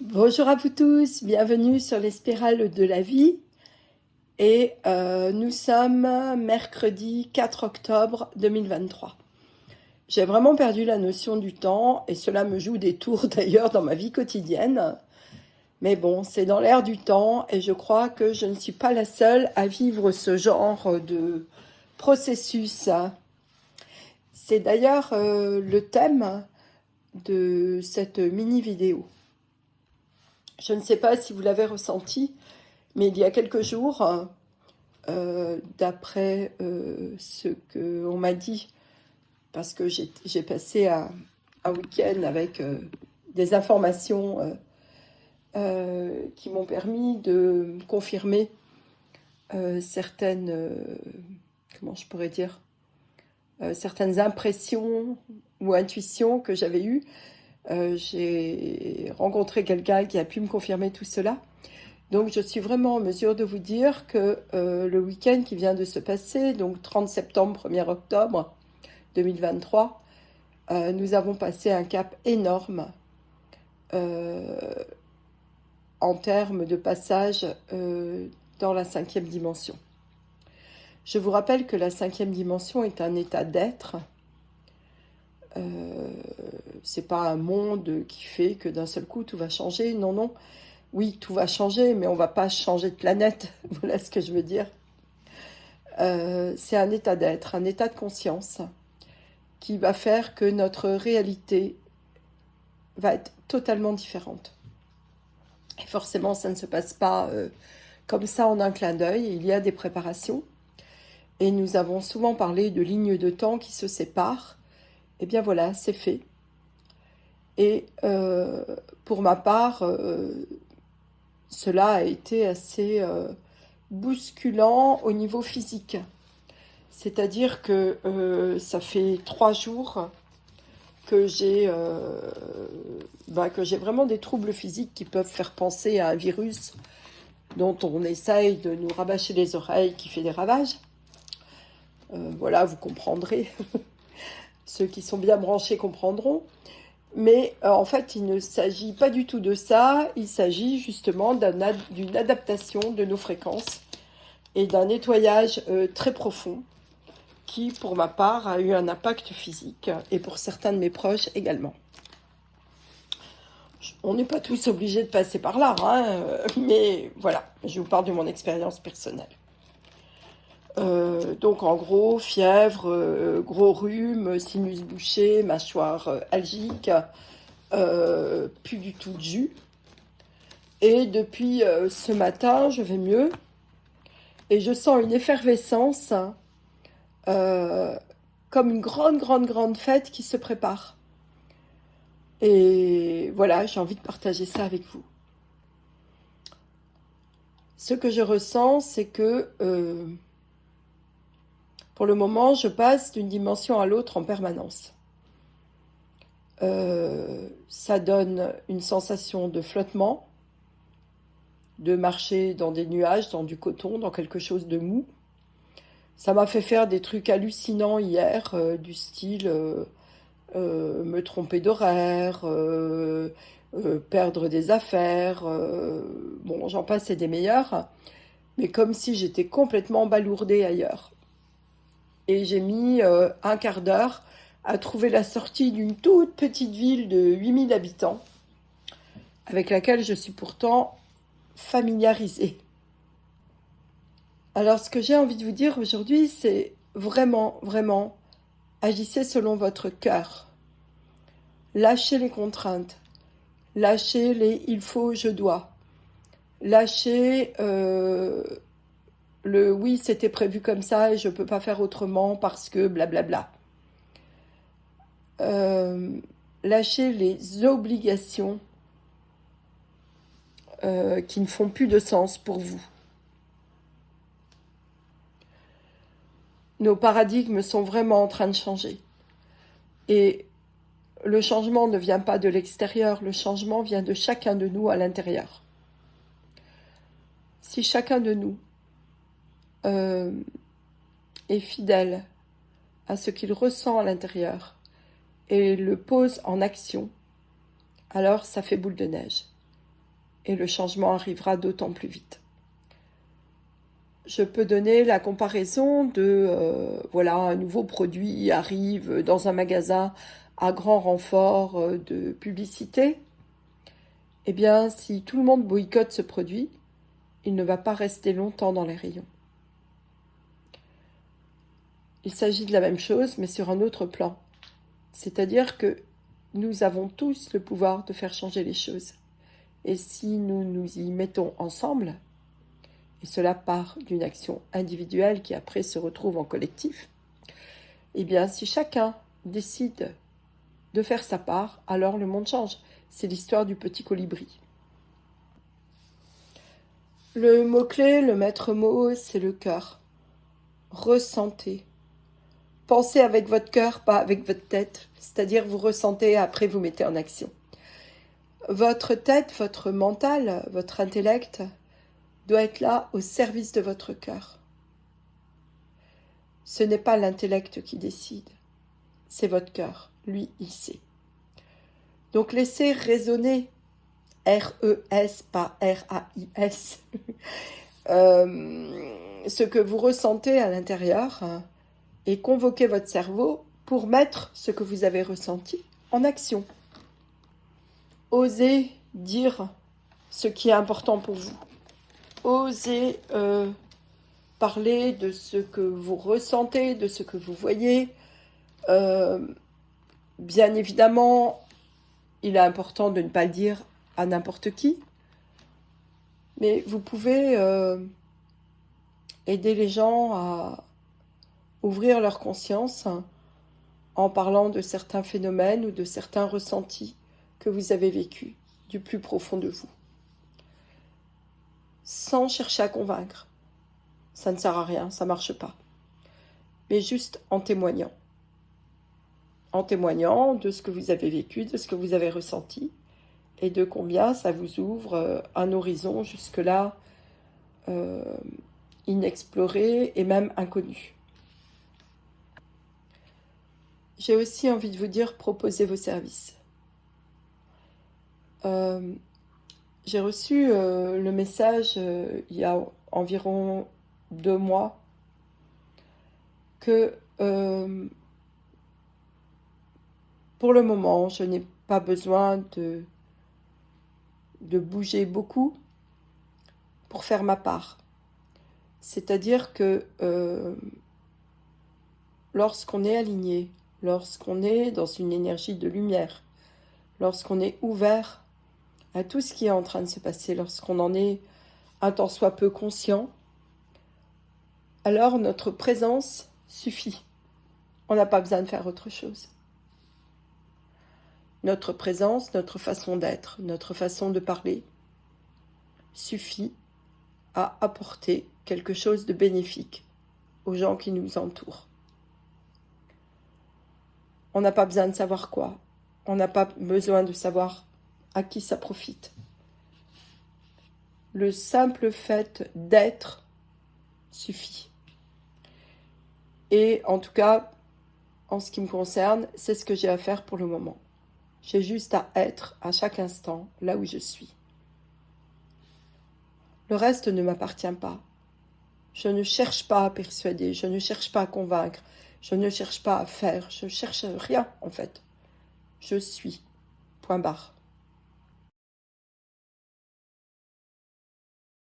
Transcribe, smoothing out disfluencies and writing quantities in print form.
Bonjour à vous tous, bienvenue sur les spirales de la vie. Et nous sommes mercredi 4 octobre 2023. J'ai vraiment perdu la notion du temps et cela me joue des tours d'ailleurs dans ma vie quotidienne. Mais bon, c'est dans l'air du temps et je crois que je ne suis pas la seule à vivre ce genre de processus. C'est d'ailleurs le thème de cette mini-vidéo. Je ne sais pas si vous l'avez ressenti, mais il y a quelques jours, d'après ce qu'on m'a dit, parce que j'ai passé un week-end avec des informations qui m'ont permis de confirmer certaines, comment je pourrais dire, certaines impressions ou intuitions que j'avais eues. J'ai rencontré quelqu'un qui a pu me confirmer tout cela. Donc je suis vraiment en mesure de vous dire que le week-end qui vient de se passer, donc 30 septembre, 1er octobre 2023, nous avons passé un cap énorme euh, en termes de passage dans la cinquième dimension. Je vous rappelle que la cinquième dimension est un état d'être. C'est pas un monde qui fait que d'un seul coup tout va changer. Non, non. Oui, tout va changer, mais on va pas changer de planète. Voilà ce que je veux dire. C'est un état d'être, un état de conscience qui va faire que notre réalité va être totalement différente. Et forcément, ça ne se passe pas comme ça en un clin d'œil. Il y a des préparations. Et nous avons souvent parlé de lignes de temps qui se séparent. Eh bien voilà, c'est fait. Et pour ma part, cela a été assez bousculant au niveau physique. C'est-à-dire que ça fait 3 jours que j'ai vraiment des troubles physiques qui peuvent faire penser à un virus dont on essaye de nous rabâcher les oreilles, qui fait des ravages. Voilà, vous comprendrez. Ceux qui sont bien branchés comprendront. Mais en fait, il ne s'agit pas du tout de ça. Il s'agit justement d'une adaptation de nos fréquences et d'un nettoyage très profond qui, pour ma part, a eu un impact physique et pour certains de mes proches également. On n'est pas tous obligés de passer par là, hein, mais voilà, je vous parle de mon expérience personnelle. Donc en gros, fièvre, gros rhume, sinus bouché, mâchoire algique, plus du tout de jus. Et depuis ce matin, je vais mieux et je sens une effervescence, comme une grande, grande, grande fête qui se prépare. Et voilà, j'ai envie de partager ça avec vous. Ce que je ressens, c'est que pour le moment, je passe d'une dimension à l'autre en permanence. Ça donne une sensation de flottement, de marcher dans des nuages, dans du coton, dans quelque chose de mou. Ça m'a fait faire des trucs hallucinants hier, du style me tromper d'horaire, perdre des affaires. Bon, j'en passe et des meilleurs, mais comme si j'étais complètement balourdée ailleurs. Et j'ai mis un quart d'heure à trouver la sortie d'une toute petite ville de 8000 habitants, avec laquelle je suis pourtant familiarisée. Alors ce que j'ai envie de vous dire aujourd'hui, c'est vraiment, vraiment, agissez selon votre cœur. Lâchez les contraintes. Lâchez les il faut, je dois. Lâchez le oui, c'était prévu comme ça et je ne peux pas faire autrement parce que blablabla. Lâchez les obligations qui ne font plus de sens pour vous. Nos paradigmes sont vraiment en train de changer. Et le changement ne vient pas de l'extérieur, le changement vient de chacun de nous à l'intérieur. Si chacun de nous est fidèle à ce qu'il ressent à l'intérieur et le pose en action, alors ça fait boule de neige. et le changement arrivera d'autant plus vite. Je peux donner la comparaison de, voilà, un nouveau produit arrive dans un magasin à grand renfort de publicité. Eh bien, si tout le monde boycotte ce produit, il ne va pas rester longtemps dans les rayons. Il s'agit de la même chose, mais sur un autre plan. C'est-à-dire que nous avons tous le pouvoir de faire changer les choses. Et si nous nous y mettons ensemble, et cela part d'une action individuelle qui après se retrouve en collectif, eh bien si chacun décide de faire sa part, alors le monde change. C'est l'histoire du petit colibri. Le mot-clé, le maître mot, c'est le cœur. Ressentez. Pensez avec votre cœur, pas avec votre tête. C'est-à-dire vous ressentez, après vous mettez en action. Votre tête, votre mental, votre intellect doit être là au service de votre cœur. Ce n'est pas l'intellect qui décide, c'est votre cœur. Lui, il sait. Donc laissez résonner, R-E-S, pas R-A-I-S, ce que vous ressentez à l'intérieur et convoquez votre cerveau pour mettre ce que vous avez ressenti en action. Osez dire ce qui est important pour vous. Osez parler de ce que vous ressentez, de ce que vous voyez. Bien évidemment, il est important de ne pas le dire à n'importe qui, mais vous pouvez aider les gens à ouvrir leur conscience en parlant de certains phénomènes ou de certains ressentis que vous avez vécus du plus profond de vous. Sans chercher à convaincre. Ça ne sert à rien, ça ne marche pas. Mais juste en témoignant. En témoignant de ce que vous avez vécu, de ce que vous avez ressenti, et de combien ça vous ouvre un horizon jusque-là inexploré et même inconnu. J'ai aussi envie de vous dire, proposez vos services. J'ai reçu le message il y a environ 2 mois que pour le moment, je n'ai pas besoin de bouger beaucoup pour faire ma part. C'est-à-dire que lorsqu'on est aligné, lorsqu'on est dans une énergie de lumière, lorsqu'on est ouvert à tout ce qui est en train de se passer, lorsqu'on en est un tant soit peu conscient, alors notre présence suffit. On n'a pas besoin de faire autre chose. Notre présence, notre façon d'être, notre façon de parler suffit à apporter quelque chose de bénéfique aux gens qui nous entourent. On n'a pas besoin de savoir quoi. On n'a pas besoin de savoir à qui ça profite. Le simple fait d'être suffit. Et en tout cas, en ce qui me concerne, c'est ce que j'ai à faire pour le moment. J'ai juste à être à chaque instant là où je suis. Le reste ne m'appartient pas. Je ne cherche pas à persuader, je ne cherche pas à convaincre, je ne cherche pas à faire, je ne cherche rien en fait. Je suis. Point barre.